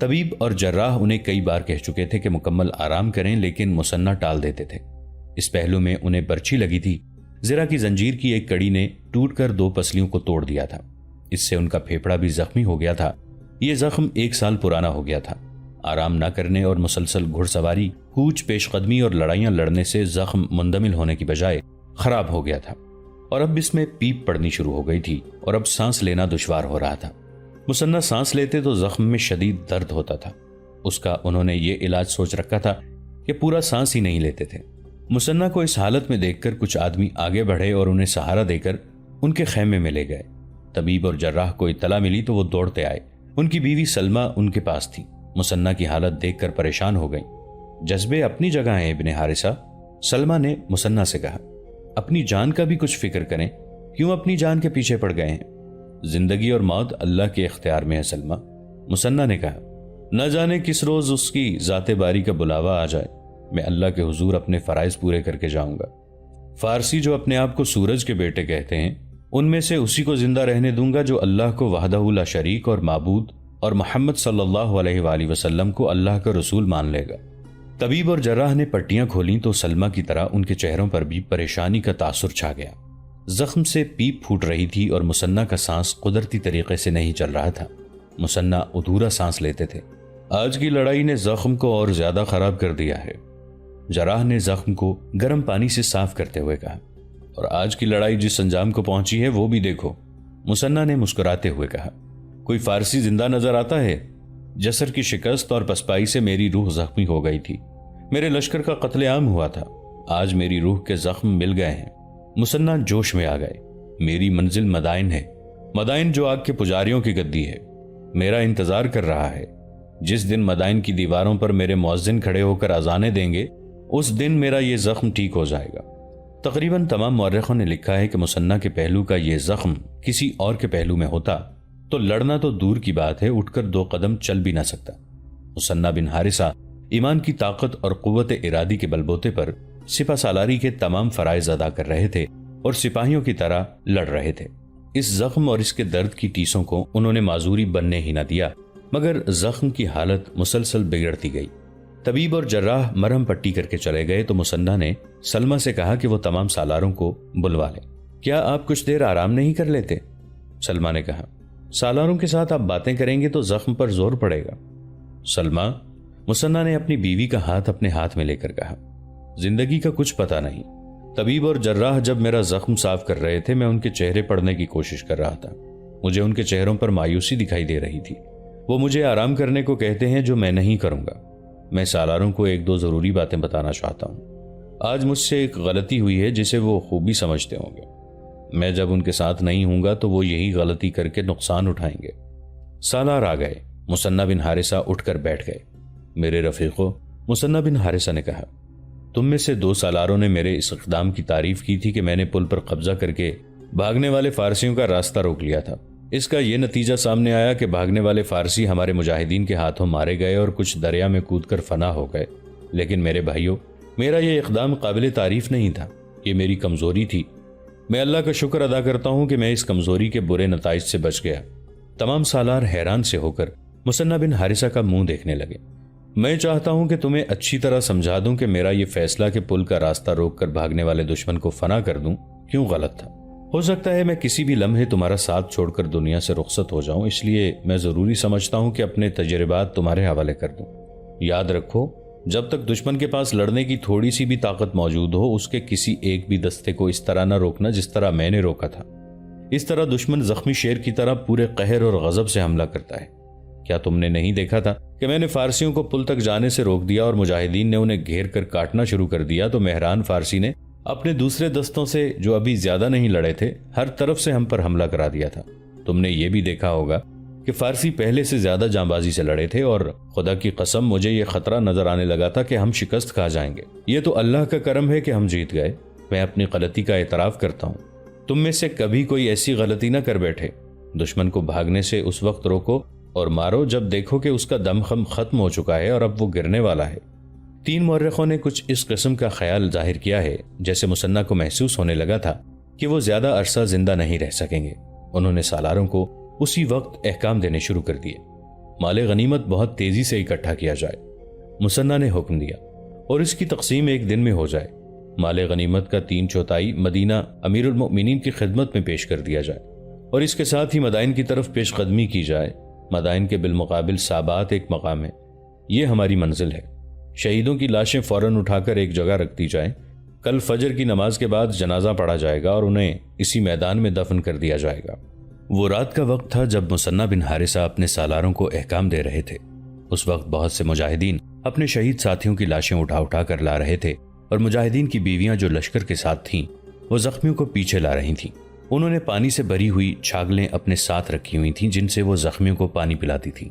طبیب اور جراح انہیں کئی بار کہہ چکے تھے کہ مکمل آرام کریں، لیکن مصنع ٹال دیتے تھے۔ اس پہلو میں انہیں برچھی لگی تھی۔ زرہ کی زنجیر کی ایک کڑی نے ٹوٹ کر 2 پسلیوں کو توڑ دیا تھا۔ اس سے ان کا پھیپھڑا بھی زخمی ہو گیا تھا۔ یہ زخم 1 سال پرانا ہو گیا تھا۔ آرام نہ کرنے اور مسلسل گھڑ سواری، کوچ پیش قدمی اور لڑائیاں لڑنے سے زخم مندمل ہونے کی بجائے خراب ہو گیا تھا، اور اب اس میں پیپ پڑنی شروع ہو گئی تھی اور اب سانس لینا دشوار ہو رہا تھا۔ مصنع سانس لیتے تو زخم میں شدید درد ہوتا تھا۔ اس کا انہوں نے یہ علاج سوچ رکھا تھا کہ پورا سانس ہی نہیں لیتے تھے۔ مصنع کو اس حالت میں دیکھ کر کچھ آدمی آگے بڑھے اور انہیں سہارا دے کر ان کے خیمے میں لے گئے۔ طبیب اور جراح کو اطلاع ملی تو وہ دوڑتے آئے۔ ان کی بیوی سلمہ ان کے پاس تھی۔ مصنع کی حالت دیکھ کر پریشان ہو گئیں۔ جذبے اپنی جگہ ہیں ابن حارثہ، سلمہ نے مصنع سے کہا، اپنی جان کا بھی کچھ فکر کریں، کیوں اپنی جان کے پیچھے پڑ گئے ہیں؟ زندگی اور موت اللہ کے اختیار میں ہے سلمہ، مصنع نے کہا۔ نہ جانے کس روز اس کی ذات باری کا بلاوا آ جائے، میں اللہ کے حضور اپنے فرائض پورے کر کے جاؤں گا۔ فارسی جو اپنے آپ کو سورج کے بیٹے کہتے ہیں، ان میں سے اسی کو زندہ رہنے دوں گا جو اللہ کو وحدہ لا شریک اور معبود اور محمد صلی اللہ علیہ وآلہ وسلم کو اللہ کا رسول مان لے گا۔ طبیب اور جراح نے پٹیاں کھولیں تو سلمہ کی طرح ان کے چہروں پر بھی پریشانی کا تاثر چھا گیا۔ زخم سے پیپ پھوٹ رہی تھی اور مصنع کا سانس قدرتی طریقے سے نہیں چل رہا تھا۔ مصنع ادھورا سانس لیتے تھے۔ آج کی لڑائی نے زخم کو اور زیادہ خراب کر دیا ہے، جراح نے زخم کو گرم پانی سے صاف کرتے ہوئے کہا، اور آج کی لڑائی جس انجام کو پہنچی ہے وہ بھی دیکھو، مصنع نے مسکراتے ہوئے کہا۔ کوئی فارسی زندہ نظر آتا ہے؟ جسر کی شکست اور پسپائی سے میری روح زخمی ہو گئی تھی، میرے لشکر کا قتل عام ہوا تھا، آج میری روح کے زخم مل گئے ہیں۔ مصنع جوش میں آ گئے۔ میری منزل مدائن ہے، مدائن جو آگ کے پجاریوں کی گدی ہے، میرا انتظار کر رہا ہے۔ جس دن مدائن کی دیواروں پر میرے مؤذن کھڑے ہو کر اذانیں دیں گے، اس دن میرا یہ زخم ٹھیک ہو جائے گا۔ تقریباً تمام مورخوں نے لکھا ہے کہ مصنع کے پہلو کا یہ زخم کسی اور کے پہلو میں ہوتا تو لڑنا تو دور کی بات ہے، اٹھ کر 2 قدم چل بھی نہ سکتا۔ مصنع بن حارثہ ایمان کی طاقت اور قوت ارادی کے بلبوتے پر سپہ سالاری کے تمام فرائض ادا کر رہے تھے اور سپاہیوں کی طرح لڑ رہے تھے۔ اس زخم اور اس کے درد کی ٹیسوں کو انہوں نے معذوری بننے ہی نہ دیا، مگر زخم کی حالت مسلسل بگڑتی گئی۔ طبیب اور جراح مرہم پٹی کر کے چلے گئے تو مصنع نے سلمہ سے کہا کہ وہ تمام سالاروں کو بلوا لیں۔ کیا آپ کچھ دیر آرام نہیں کر لیتے؟ سلمہ نے کہا، سالاروں کے ساتھ آپ باتیں کریں گے تو زخم پر زور پڑے گا۔ سلمہ، مصنع نے اپنی بیوی کا ہاتھ اپنے ہاتھ میں لے کر کہا، زندگی کا کچھ پتہ نہیں۔ طبیب اور جراح جب میرا زخم صاف کر رہے تھے، میں ان کے چہرے پڑھنے کی کوشش کر رہا تھا۔ مجھے ان کے چہروں پر مایوسی دکھائی دے رہی تھی۔ وہ مجھے آرام کرنے کو کہتے ہیں جو میں نہیں کروں گا۔ میں سالاروں کو 1-2 ضروری باتیں بتانا چاہتا ہوں۔ آج مجھ سے ایک غلطی ہوئی ہے جسے وہ خوبی سمجھتے ہوں گے۔ میں جب ان کے ساتھ نہیں ہوں گا تو وہ یہی غلطی کر کے نقصان اٹھائیں گے۔ سالار آ گئے۔ مصنع بن حارثہ اٹھ کر بیٹھ گئے۔ میرے رفیقو، مصنع بن حارثہ نے کہا، تم میں سے 2 سالاروں نے میرے اس اقدام کی تعریف کی تھی کہ میں نے پل پر قبضہ کر کے بھاگنے والے فارسیوں کا راستہ روک لیا تھا۔ اس کا یہ نتیجہ سامنے آیا کہ بھاگنے والے فارسی ہمارے مجاہدین کے ہاتھوں مارے گئے اور کچھ دریا میں کود کر فنا ہو گئے۔ لیکن میرے بھائیوں، میرا یہ اقدام قابل تعریف نہیں تھا، یہ میری کمزوری تھی۔ میں اللہ کا شکر ادا کرتا ہوں کہ میں اس کمزوری کے برے نتائج سے بچ گیا۔ تمام سالار حیران سے ہو کر مصنع بن حارثہ کا منہ دیکھنے لگے۔ میں چاہتا ہوں کہ تمہیں اچھی طرح سمجھا دوں کہ میرا یہ فیصلہ کہ پل کا راستہ روک کر بھاگنے والے دشمن کو فنا کر دوں کیوں غلط تھا۔ ہو سکتا ہے میں کسی بھی لمحے تمہارا ساتھ چھوڑ کر دنیا سے رخصت ہو جاؤں، اس لیے میں ضروری سمجھتا ہوں کہ اپنے تجربات تمہارے حوالے کر دوں۔ یاد رکھو، جب تک دشمن کے پاس لڑنے کی تھوڑی سی بھی طاقت موجود ہو، اس کے کسی ایک بھی دستے کو اس طرح نہ روکنا جس طرح میں نے روکا تھا۔ اس طرح دشمن زخمی شیر کی طرح پورے قہر اور غضب سے حملہ کرتا ہے۔ کیا تم نے نہیں دیکھا تھا کہ میں نے فارسیوں کو پل تک جانے سے روک دیا اور مجاہدین نے انہیں گھیر کر کاٹنا شروع کر دیا تو مہران فارسی نے اپنے دوسرے دستوں سے، جو ابھی زیادہ نہیں لڑے تھے، ہر طرف سے ہم پر حملہ کرا دیا تھا۔ تم نے یہ بھی دیکھا ہوگا کہ فارسی پہلے سے زیادہ جاں بازی سے لڑے تھے، اور خدا کی قسم مجھے یہ خطرہ نظر آنے لگا تھا کہ ہم شکست کھا جائیں گے۔ یہ تو اللہ کا کرم ہے کہ ہم جیت گئے۔ میں اپنی غلطی کا اعتراف کرتا ہوں۔ تم میں سے کبھی کوئی ایسی غلطی نہ کر بیٹھے۔ دشمن کو بھاگنے سے اس وقت روکو اور مارو جب دیکھو کہ اس کا دم خم ختم ہو چکا ہے اور اب وہ گرنے والا ہے۔ 3 مورخوں نے کچھ اس قسم کا خیال ظاہر کیا ہے جیسے مصنع کو محسوس ہونے لگا تھا کہ وہ زیادہ عرصہ زندہ نہیں رہ سکیں گے۔ انہوں نے سالاروں کو اسی وقت احکام دینے شروع کر دیے۔ مال غنیمت بہت تیزی سے اکٹھا کیا جائے۔ مصنع نے حکم دیا اور اس کی تقسیم ایک دن میں ہو جائے۔ مال غنیمت کا 3/4 مدینہ امیر المؤمنین کی خدمت میں پیش کر دیا جائے اور اس کے ساتھ ہی مدائن کی طرف پیش قدمی کی جائے۔ مدائن کے بالمقابل سابات ایک مقام ہے، یہ ہماری منزل ہے۔ شہیدوں کی لاشیں فوراً اٹھا کر ایک جگہ رکھ دی جائیں۔ کل فجر کی نماز کے بعد جنازہ پڑھا جائے گا اور انہیں اسی میدان میں دفن کر دیا جائے گا۔ وہ رات کا وقت تھا جب مصنع بن حارثہ اپنے سالاروں کو احکام دے رہے تھے۔ اس وقت بہت سے مجاہدین اپنے شہید ساتھیوں کی لاشیں اٹھا اٹھا کر لا رہے تھے اور مجاہدین کی بیویاں جو لشکر کے ساتھ تھیں وہ زخمیوں کو پیچھے لا رہی تھیں۔ انہوں نے پانی سے بھری ہوئی چھاگلیں اپنے ساتھ رکھی ہوئی تھیں جن سے وہ زخمیوں کو پانی پلاتی تھیں۔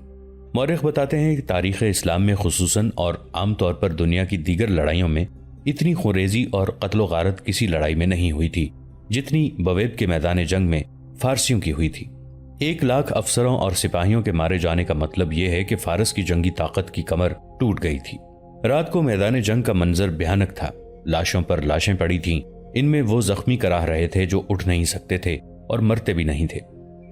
مورخ بتاتے ہیں کہ تاریخ اسلام میں خصوصاً اور عام طور پر دنیا کی دیگر لڑائیوں میں اتنی خونریزی اور قتل و غارت کسی لڑائی میں نہیں ہوئی تھی جتنی بویب کے میدان جنگ میں فارسیوں کی ہوئی تھی۔ 1,00,000 افسروں اور سپاہیوں کے مارے جانے کا مطلب یہ ہے کہ فارس کی جنگی طاقت کی کمر ٹوٹ گئی تھی۔ رات کو میدان جنگ کا منظر بھیانک تھا۔ لاشوں پر لاشیں پڑی تھیں، ان میں وہ زخمی کراہ رہے تھے جو اٹھ نہیں سکتے تھے اور مرتے بھی نہیں تھے۔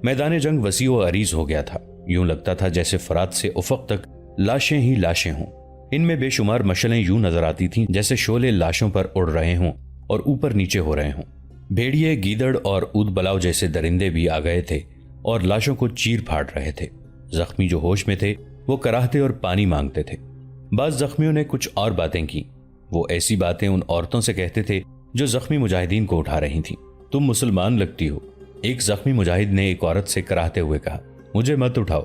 میدان جنگ وسیع و عریض ہو گیا تھا، یوں لگتا تھا جیسے فرات سے افق تک لاشیں ہی لاشیں ہوں۔ ان میں بے شمار مشعلیں یوں نظر آتی تھیں جیسے شعلے لاشوں پر اڑ رہے ہوں اور اوپر نیچے ہو رہے ہوں۔ بھیڑیے، گیدڑ اور اود بلاؤ جیسے درندے بھی آ گئے تھے اور لاشوں کو چیر پھاڑ رہے تھے۔ زخمی جو ہوش میں تھے وہ کراہتے اور پانی مانگتے تھے۔ بعض زخمیوں نے کچھ اور باتیں کی۔ وہ ایسی باتیں ان عورتوں سے کہتے تھے جو زخمی مجاہدین کو اٹھا رہی تھیں۔ تم مسلمان لگتی ہو، ایک زخمی مجاہد نے ایک عورت سے کراہتے ہوئے کہا۔ مجھے مت اٹھاؤ،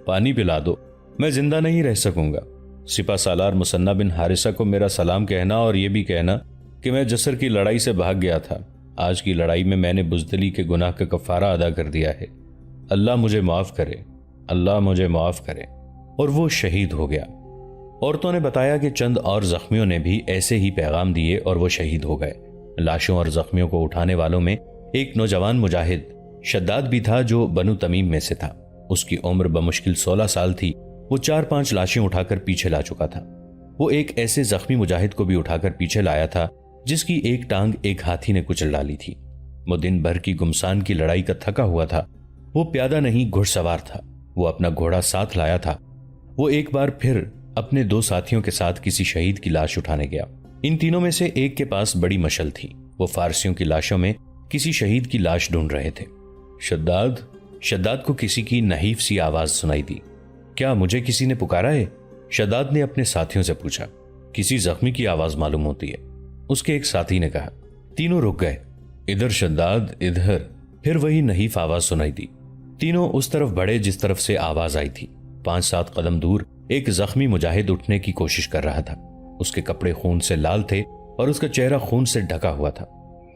پانی پلا دو، میں زندہ نہیں رہ سکوں گا۔ سپہ سالار مصنع بن حارثہ کو میرا سلام کہنا اور یہ بھی کہنا کہ میں جسر کی لڑائی سے بھاگ گیا تھا۔ آج کی لڑائی میں میں نے بزدلی کے گناہ کا کفارہ ادا کر دیا ہے۔ اللہ مجھے معاف کرے، اللہ مجھے معاف کرے۔ اور وہ شہید ہو گیا۔ عورتوں نے بتایا کہ چند اور زخمیوں نے بھی ایسے ہی پیغام دیے اور وہ شہید ہو گئے۔ لاشوں اور زخمیوں کو اٹھانے والوں میں ایک نوجوان مجاہد شداد بھی تھا جو بنو تمیم میں سے تھا۔ اس کی عمر بمشکل 16 سال تھی۔ وہ 4-5 لاشیں اٹھا کر پیچھے لا چکا تھا۔ وہ ایک ایسے زخمی مجاہد کو بھی اٹھا کر پیچھے لایا تھا جس کی ایک ٹانگ ایک ہاتھی نے کچل ڈالی تھی۔ وہ دن بھر کی گمسان کی لڑائی کا تھکا ہوا تھا۔ وہ پیادہ نہیں گھڑ سوار تھا۔ وہ اپنا گھوڑا ساتھ لایا تھا۔ وہ ایک بار پھر اپنے 2 ساتھیوں کے ساتھ کسی شہید کی لاش اٹھانے گیا۔ ان تینوں میں سے ایک کے پاس بڑی مشل تھی۔ وہ فارسیوں کی لاشوں میں کسی شہید کی لاش ڈھونڈ رہے تھے۔ شداد کو کسی کی نحیف سی آواز سنائی دی۔ کیا مجھے کسی نے پکارا ہے؟ شداد نے اپنے ساتھیوں سے پوچھا۔ کسی زخمی کی آواز معلوم ہوتی ہے، اس کے ایک ساتھی نے کہا۔ تینوں رک گئے۔ ادھر شداد، ادھر۔ پھر وہی نحیف آواز سنائی دی۔ تینوں اس طرف بڑھے جس طرف سے آواز آئی تھی۔ 5-7 قدم دور ایک زخمی مجاہد اٹھنے کی کوشش کر رہا تھا۔ اس کے کپڑے خون سے لال تھے اور اس کا چہرہ خون سے ڈھکا ہوا تھا۔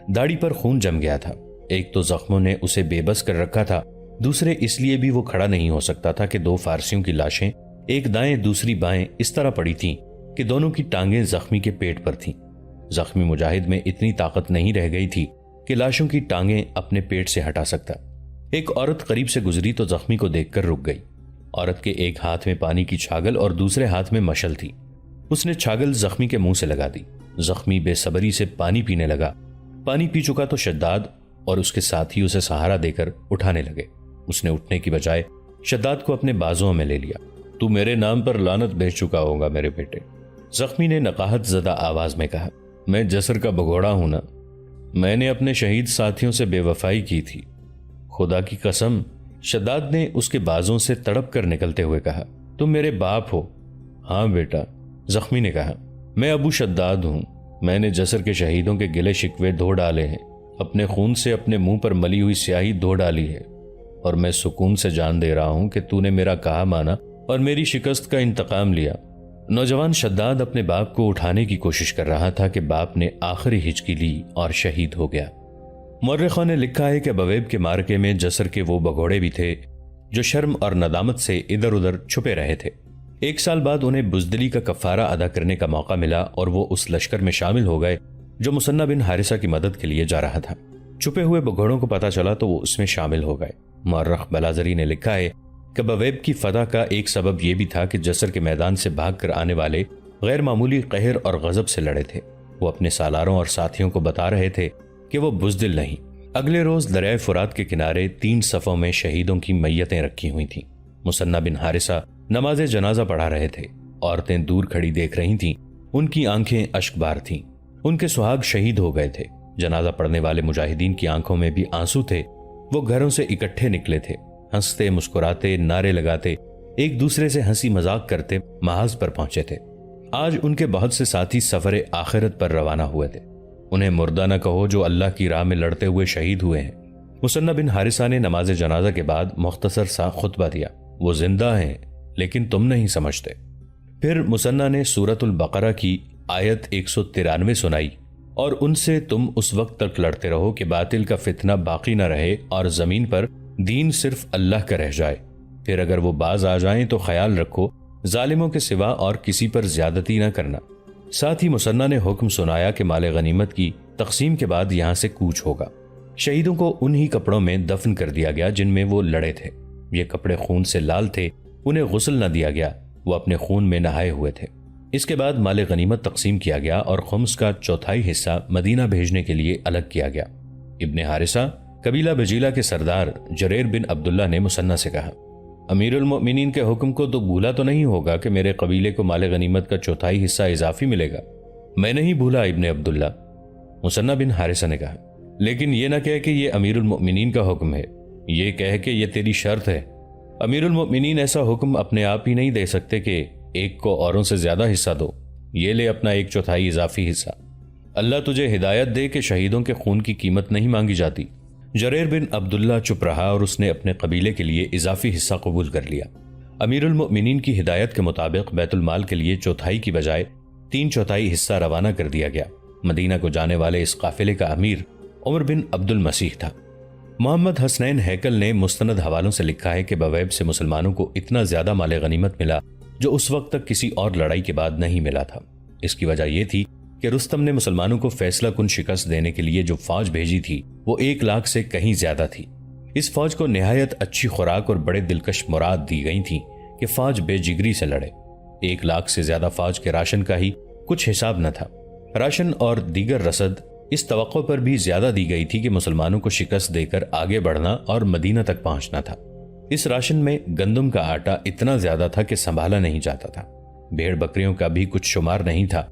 داڑھی پر خون جم گیا تھا۔ ایک تو زخموں نے اسے بے بس کر رکھا تھا، دوسرے اس لیے بھی وہ کھڑا نہیں ہو سکتا تھا کہ 2 فارسیوں کی لاشیں ایک دائیں دوسری بائیں اس طرح پڑی تھیں کہ دونوں کی ٹانگیں زخمی کے پیٹ پر تھیں۔ زخمی مجاہد میں اتنی طاقت نہیں رہ گئی تھی کہ لاشوں کی ٹانگیں اپنے پیٹ سے ہٹا سکتا۔ ایک عورت قریب سے گزری تو زخمی کو دیکھ کر رک گئی۔ عورت کے ایک ہاتھ میں پانی کی چھاگل اور دوسرے ہاتھ میں مشل تھی۔ اس نے چھاگل زخمی کے منہ سے لگا دی۔ زخمی بے صبری سے پانی پینے لگا۔ پانی پی چکا تو شداد اور اس کے ساتھی اسے سہارا دے کر اٹھانے لگے۔ اس نے اٹھنے کی بجائے شداد کو اپنے بازوؤں میں لے لیا۔ تو میرے نام پر لعنت بھیج چکا ہوگا میرے بیٹے، زخمی نے نقاہت زدہ آواز میں کہا۔ میں جسر کا بگوڑا ہوں نا، میں نے اپنے شہید ساتھیوں سے بے وفائی کی تھی، خدا کی قسم۔ شداد نے اس کے بازوں سے تڑپ کر نکلتے ہوئے کہا۔ تم میرے باپ ہو؟ ہاں بیٹا، زخمی نے کہا۔ میں ابو شداد ہوں۔ میں نے جسر کے شہیدوں کے گلے شکوے دھو ڈالے ہیں، اپنے خون سے اپنے منہ پر ملی ہوئی سیاہی دھو ڈالی ہے، اور میں سکون سے جان دے رہا ہوں کہ تو نے میرا کہا مانا اور میری شکست کا انتقام لیا۔ نوجوان شداد اپنے باپ کو اٹھانے کی کوشش کر رہا تھا کہ باپ نے آخری ہچکی لی اور شہید ہو گیا۔ مورخوں نے لکھا ہے کہ بویب کے مارکے میں جسر کے وہ بگوڑے بھی تھے جو شرم اور ندامت سے ادھر ادھر چھپے رہے تھے۔ 1 سال بعد انہیں بزدلی کا کفارہ ادا کرنے کا موقع ملا اور وہ اس لشکر میں شامل ہو گئے جو مصنع بن حارثہ کی مدد کے لیے جا رہا تھا۔ چھپے ہوئے بگوڑوں کو پتہ چلا تو وہ اس میں شامل ہو گئے۔ مورخ بلازری نے لکھا ہے کہ بویب کی فتح کا ایک سبب یہ بھی تھا کہ جسر کے میدان سے بھاگ کر آنے والے غیر معمولی قہر اور غضب سے لڑے تھے۔ وہ اپنے سالاروں اور ساتھیوں کو بتا رہے تھے کہ وہ بزدل نہیں۔ اگلے روز دریائے فرات کے کنارے 3 صفوں میں شہیدوں کی میتیں رکھی ہوئی تھیں۔ مصنع بن حارثہ نماز جنازہ پڑھا رہے تھے۔ عورتیں دور کھڑی دیکھ رہی تھیں، ان کی آنکھیں اشکبار تھیں۔ ان کے سہاگ شہید ہو گئے تھے۔ جنازہ پڑھنے والے مجاہدین کی آنکھوں میں بھی آنسو تھے۔ وہ گھروں سے اکٹھے نکلے تھے، ہنستے مسکراتے، نعرے لگاتے، ایک دوسرے سے ہنسی مذاق کرتے محاذ پر پہنچے تھے۔ آج ان کے بہت سے ساتھی سفر آخرت پر روانہ ہوئے تھے۔ انہیں مردہ نہ کہو جو اللہ کی راہ میں لڑتے ہوئے شہید ہوئے ہیں۔ مثنہ بن حارثہ نے نماز جنازہ کے بعد مختصر سا خطبہ دیا۔ وہ زندہ ہیں لیکن تم نہیں سمجھتے۔ پھر مثنہ نے سورۃ البقرہ کی آیت 193 سنائی، اور ان سے تم اس وقت تک لڑتے رہو کہ باطل کا فتنہ باقی نہ رہے اور زمین پر دین صرف اللہ کا رہ جائے۔ پھر اگر وہ باز آ جائیں تو خیال رکھو ظالموں کے سوا اور کسی پر زیادتی نہ کرنا۔ ساتھ ہی مثنہ نے حکم سنایا کہ مال غنیمت کی تقسیم کے بعد یہاں سے کوچ ہوگا۔ شہیدوں کو انہی کپڑوں میں دفن کر دیا گیا جن میں وہ لڑے تھے۔ یہ کپڑے خون سے لال تھے، انہیں غسل نہ دیا گیا، وہ اپنے خون میں نہائے ہوئے تھے۔ اس کے بعد مال غنیمت تقسیم کیا گیا اور خمس کا چوتھائی حصہ مدینہ بھیجنے کے لیے الگ کیا گیا۔ ابن حارثہ قبیلہ بجیلہ کے سردار جریر بن عبداللہ نے مثنہ سے کہا، امیر المؤمنین کے حکم کو تو بھولا تو نہیں ہوگا کہ میرے قبیلے کو مال غنیمت کا چوتھائی حصہ اضافی ملے گا؟ میں نہیں بھولا ابن عبداللہ، مثنہ بن حارثہ نے کہا، لیکن یہ نہ کہہ کہ یہ امیر المؤمنین کا حکم ہے، یہ کہہ کہ یہ تیری شرط ہے۔ امیر المؤمنین ایسا حکم اپنے آپ ہی نہیں دے سکتے کہ ایک کو اوروں سے زیادہ حصہ دو، یہ لے اپنا 1/4 اضافی حصہ۔ اللہ تجھے ہدایت دے کہ شہیدوں کے خون کی قیمت نہیں مانگی جاتی۔ جریر بن عبداللہ چپ رہا اور اس نے اپنے قبیلے کے لیے اضافی حصہ قبول کر لیا۔ امیر المؤمنین کی ہدایت کے مطابق بیت المال کے لیے چوتھائی کی بجائے 3/4 حصہ روانہ کر دیا گیا۔ مدینہ کو جانے والے اس قافلے کا امیر عمر بن عبد المسیح تھا۔ محمد حسنین ہیکل نے مستند حوالوں سے لکھا ہے کہ بویب سے مسلمانوں کو اتنا زیادہ مال غنیمت ملا جو اس وقت تک کسی اور لڑائی کے بعد نہیں ملا تھا۔ اس کی وجہ یہ تھی کہ رستم نے مسلمانوں کو فیصلہ کن شکست دینے کے لیے جو فوج بھیجی تھی وہ 1 لاکھ سے کہیں زیادہ تھی۔ اس فوج کو نہایت اچھی خوراک اور بڑے دلکش مراد دی گئی تھی کہ فوج بے جگری سے لڑے۔ 1 لاکھ سے زیادہ فوج کے راشن کا ہی کچھ حساب نہ تھا۔ راشن اور دیگر رسد اس توقع پر بھی زیادہ دی گئی تھی کہ مسلمانوں کو شکست دے کر آگے بڑھنا اور مدینہ تک پہنچنا تھا۔ اس راشن میں گندم کا آٹا اتنا زیادہ تھا کہ سنبھالا نہیں جاتا تھا۔ بھیڑ بکریوں کا بھی کچھ شمار نہیں تھا۔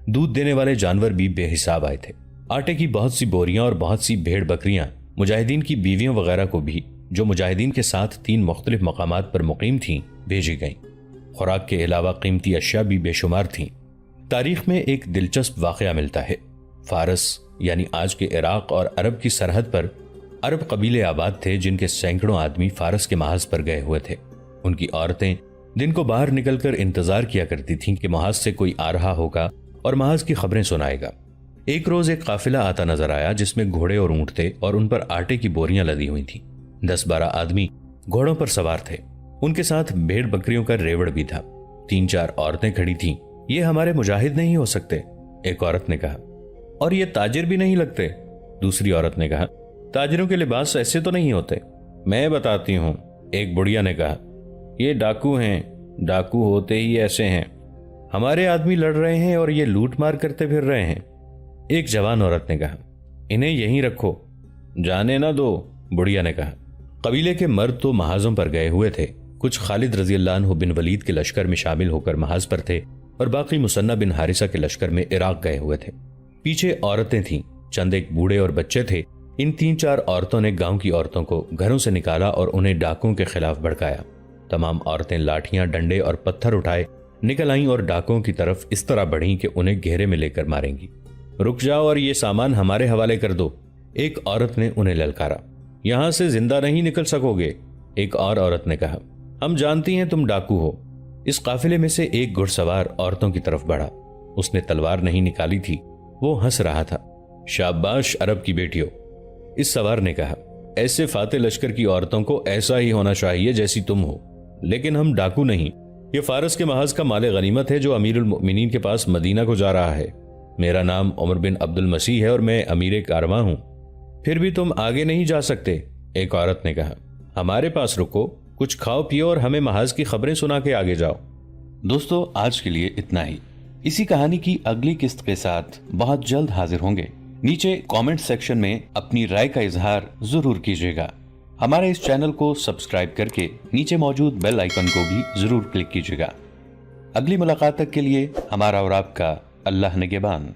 دودھ دینے والے جانور بھی بے حساب آئے تھے۔ آٹے کی بہت سی بوریاں اور بہت سی بھیڑ بکریاں مجاہدین کی بیویوں وغیرہ کو بھی، جو مجاہدین کے ساتھ 3 مختلف مقامات پر مقیم تھیں، بھیجی گئیں۔ خوراک کے علاوہ قیمتی اشیاء بھی بے شمار تھیں۔ تاریخ میں ایک دلچسپ واقعہ ملتا ہے۔ فارس یعنی آج کے عراق اور عرب کی سرحد پر عرب قبیلے آباد تھے جن کے سینکڑوں آدمی فارس کے محاذ پر گئے ہوئے تھے۔ ان کی عورتیں دن کو باہر نکل کر انتظار کیا کرتی تھیں کہ محاذ سے کوئی آ رہا ہوگا اور محاذ کی خبریں سنائے گا۔ ایک روز ایک قافلہ آتا نظر آیا جس میں گھوڑے اور اونٹ تھے اور ان پر آٹے کی بوریاں لدی ہوئی تھیں۔ 10-12 آدمی گھوڑوں پر سوار تھے۔ ان کے ساتھ بھیڑ بکریوں کا ریوڑ بھی تھا۔ 3-4 عورتیں کھڑی تھیں۔ یہ ہمارے مجاہد نہیں ہو سکتے، ایک عورت نے کہا۔ اور یہ تاجر بھی نہیں لگتے، دوسری عورت نے کہا۔ تاجروں کے لباس ایسے تو نہیں ہوتے۔ میں بتاتی ہوں، ایک بڑھیا نے کہا۔ یہ ڈاکو ہیں، ڈاکو ہوتے ہی ایسے ہیں۔ ہمارے آدمی لڑ رہے ہیں اور یہ لوٹ مار کرتے پھر رہے ہیں، ایک جوان عورت نے کہا۔ انہیں یہیں رکھو، جانے نہ دو، بڑھیا نے کہا۔ قبیلے کے مرد تو محاذوں پر گئے ہوئے تھے۔ کچھ خالد رضی اللہ عنہ بن ولید کے لشکر میں شامل ہو کر محاذ پر تھے اور باقی مثنہ بن حارثہ کے لشکر میں عراق گئے ہوئے تھے۔ پیچھے عورتیں تھیں، چند ایک بوڑھے اور بچے تھے۔ ان 3-4 عورتوں نے گاؤں کی عورتوں کو گھروں سے نکالا اور انہیں ڈاکوں کے خلاف بھڑکایا۔ تمام عورتیں لاٹھیاں، ڈنڈے اور پتھر اٹھائے نکل آئیں اور ڈاکوں کی طرف اس طرح بڑھیں کہ انہیں گھیرے میں لے کر ماریں گی۔ رک جاؤ اور یہ سامان ہمارے حوالے کر دو، ایک عورت نے انہیں للکارا۔ یہاں سے زندہ نہیں نکل سکو گے، ایک اور عورت نے کہا۔ ہم جانتی ہیں تم ڈاکو ہو۔ اس قافلے میں سے ایک گھڑ سوار عورتوں کی طرف بڑھا۔ اس نے تلوار نہیں نکالی تھی، وہ ہنس رہا تھا۔ شاباش عرب کی بیٹیوں، اس سوار نے کہا۔ ایسے فاتح لشکر کی عورتوں کو ایسا ہی ہونا چاہیے جیسی تم ہو، لیکن ہم ڈاکو نہیں۔ یہ فارس کے محاذ کا مال غنیمت ہے جو امیر المؤمنین کے پاس مدینہ کو جا رہا ہے۔ میرا نام عمر بن عبد المسیح ہے اور میں امیر کارواں ہوں۔ پھر بھی تم آگے نہیں جا سکتے، ایک عورت نے کہا۔ ہمارے پاس رکو، کچھ کھاؤ پیو اور ہمیں محاذ کی خبریں سنا کے آگے جاؤ۔ دوستو، آج کے لیے اتنا ہی۔ اسی کہانی کی اگلی قسط کے ساتھ بہت جلد حاضر ہوں گے۔ نیچے کامنٹ سیکشن میں اپنی رائے کا اظہار ضرور کیجیے گا۔ ہمارے اس چینل کو سبسکرائب کر کے نیچے موجود بیل آئیکن کو بھی ضرور کلک کیجیے گا۔ اگلی ملاقات تک کے لیے ہمارا اور آپ کا اللہ نگہبان۔